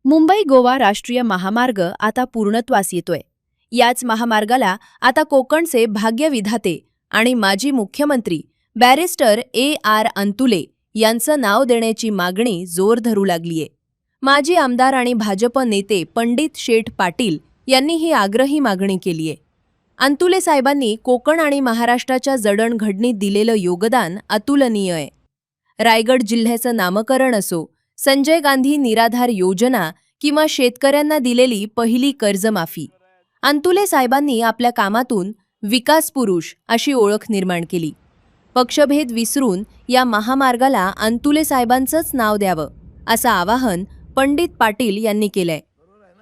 मुंबई गोवा राष्ट्रीय महामार्ग आता पूर्णत्वास येतोय। याच महामार्गाला आता कोकणचे भाग्यविधाते आणि माजी मुख्यमंत्री बॅरिस्टर AR अंतुले यांचं नाव देण्याची मागणी जोर धरू लागलीये। माजी आमदार आणि भाजप नेते पंडित शेठ पाटील यांनी ही आग्रही मागणी केलीये। अंतुले साहेबांनी कोकण आणि महाराष्ट्राच्या जडणघडणीत दिलेलं योगदान अतुलनीय आहे। रायगड जिल्ह्याचं नामकरण असो, संजय गांधी निराधार योजना किंवा शेतकऱ्यांना दिलेली पहिली कर्जमाफी, अंतुले साहेबांनी आपल्या कामातून विकास पुरुष अशी ओळख निर्माण केली। पक्षभेद विसरून या महामार्गाला अंतुले साहेबांचंच नाव द्यावं असं आवाहन पंडित पाटील यांनी केलंय।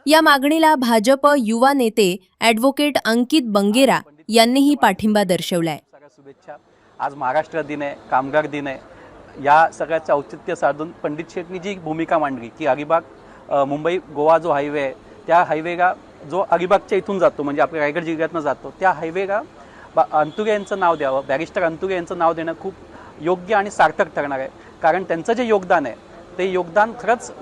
या मागणीला भाजप युवा नेते ॲडव्होकेट अंकित बंगेरा यांनीही पाठिंबा दर्शवलाय। शुभेच्छा। आज महाराष्ट्र दिन आहे, कामगार दिन आहे। या सगळ्याचं औचित्य साधून पंडित शेठनी जी भूमिका मांडली की अलिबाग मुंबई गोवा जो हायवे आहे, त्या हायवेला जो अलिबागच्या इथून जातो म्हणजे आपल्या रायगड जिल्ह्यातनं जातो, त्या हायवेला अंतुले यांचं नाव द्यावं, बॅरिस्टर अंतुले यांचं नाव देणं खूप योग्य आणि सार्थक ठरणार आहे। कारण त्यांचं जे योगदान आहे ते योगदान खरंच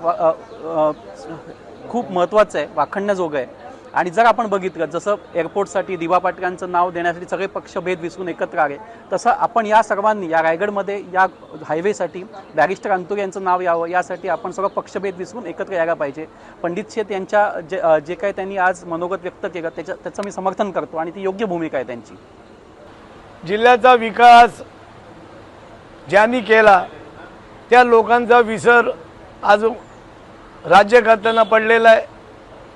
खूप महत्त्वाचं आहे, वाखणण्याजोगं आहे। आणि जर आपण बघितलं जसं एअरपोर्टसाठी दिवा पाटलांचं नाव देण्यासाठी सगळे पक्षभेद विसरून एकत्र आले, तसं आपण या सर्वांनी या रायगडमध्ये या हायवेसाठी बॅरिस्टर अंतुले यांचं नाव यावं यासाठी आपण सगळं पक्षभेद विसरून एकत्र यायला पाहिजे। पंडित शेठ यांच्या जे काही त्यांनी आज मनोगत व्यक्त केलं त्याचं मी समर्थन करतो आणि ती योग्य भूमिका आहे त्यांची। जिल्ह्याचा विकास ज्यांनी केला त्या लोकांचा विसर आज राज्यकर्त्यांना पडलेला आहे।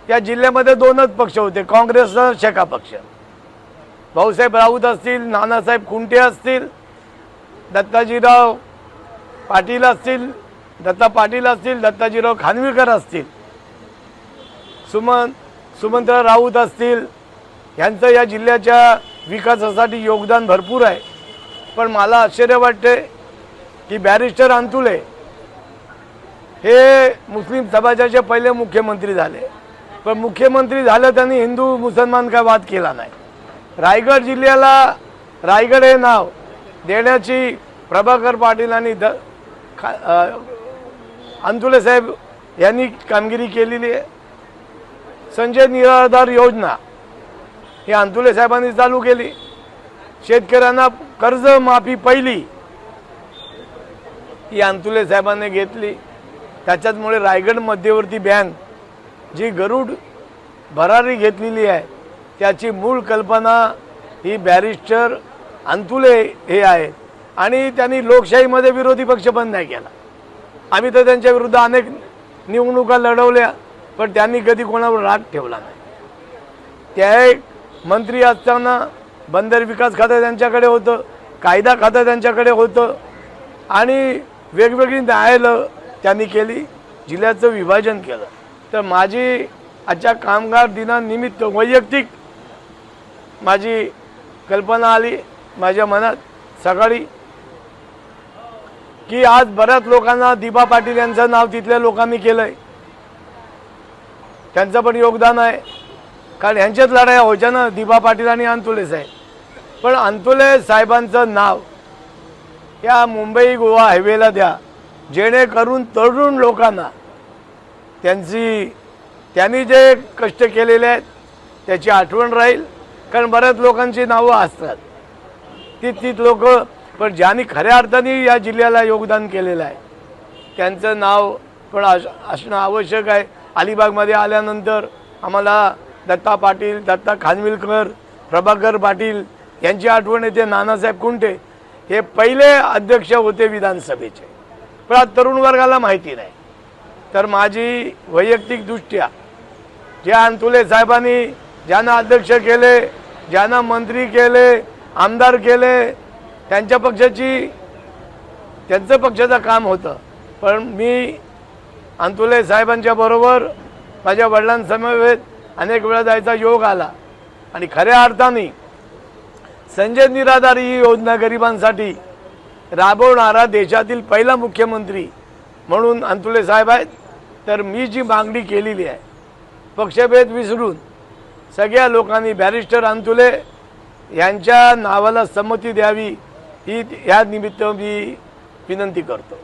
या जिल्ह्यामध्ये दोनच पक्ष होते, काँग्रेस आणि शेका पक्ष। भाऊसाहेब राऊत असतील, नानासाहेब कुंटे असतील, दत्ताजीराव पाटील असतील, दत्ताजीराव खानविलकर असतील, सुमंतराव राऊत असतील, यांचं या जिल्ह्याच्या विकासासाठी योगदान भरपूर आहे। पण मला आश्चर्य वाटते की बॅरिस्टर अंतुले हे मुस्लिम समाजाचे पहिले मुख्यमंत्री झाले, पण मुख्यमंत्री झालं त्यांनी हिंदू मुसलमान का वाद केला नाही। रायगड जिल्ह्याला रायगड हे नाव देण्याची प्रभाकर पाटील आणि अंतुले साहेब यांनी कामगिरी केलेली आहे। संजय निराधार योजना ही अंतुले साहेबांनी चालू केली। शेतकऱ्यांना कर्जमाफी पहिली ही अंतुले साहेबांनी घेतली। त्याच्यामुळे रायगड मध्यवर्ती बँक जी गरुड भरारी घेतलेली आहे त्याची मूळ कल्पना ही बॅरिस्टर अंतुले हे आहे। आणि त्यांनी लोकशाहीमध्ये विरोधी पक्ष पण नाही केला। आम्ही तर त्यांच्या विरुद्ध अनेक निवडणुका लढवल्या, पण त्यांनी कधी कोणावर राग ठेवला नाही। त्या एक मंत्री असताना बंदर विकास खातं त्यांच्याकडे होतं, कायदा खातं त्यांच्याकडे होतं आणि वेगवेगळी न्यायालयं त्यांनी केली, जिल्ह्याचं विभाजन केलं। तर माझी आजच्या कामगार दिनानिमित्त वैयक्तिक माझी कल्पना आली माझ्या मनात सकाळी की आज बऱ्याच लोकांना दिबा पाटील यांचं नाव तिथल्या लोकांनी केलंय, त्यांचं पण योगदान आहे। कारण यांच्याच लढाया व्हायच्या ना, दिबा पाटील आणि अंतुले साहेब। पण अंतुले साहेबांचं नाव या मुंबई गोवा हायवेला द्या, जेणेकरून तरुण लोकांना त्यांनी जे कष्ट केलेले आहेत त्याची आठवण राहील। कारण बऱ्याच लोकांची नावं असतात तीच लोक, पण ज्यांनी खऱ्या अर्थाने या जिल्ह्याला योगदान केलेलं आहे त्यांचं नाव पण असणं आवश्यक आहे। अलिबागमध्ये आल्यानंतर आम्हाला दत्ता खानविलकर, प्रभाकर पाटील यांची आठवण येते। नानासाहेब कुंटे हे पहिले अध्यक्ष होते विधानसभेचे, पण आज तरुण वर्गाला माहिती नाही। तर माझी वैयक्तिक दृष्ट्या ज्या अंतुले साहेबांनी ज्यांना अध्यक्ष केले, ज्यांना मंत्री केले, आमदार केले, त्यांच्या पक्षाचं काम होतं। पण मी अंतुले साहेबांच्या बरोबर माझ्या वडिलांसमवेत अनेक वेळा जायचा योग आला आणि खऱ्या अर्थाने संजय निराधार ही योजना गरिबांसाठी राबवणारा देशातील पहिला मुख्यमंत्री म्हणून अंतुले साहेब आहेत। तर मी जी मागणी केलेली आहे पक्षभेद विसरून सगळ्या लोकांनी बॅरिस्टर अंतुले यांच्या नावाला संमती द्यावी ही या निमित्त मी विनंती करतो।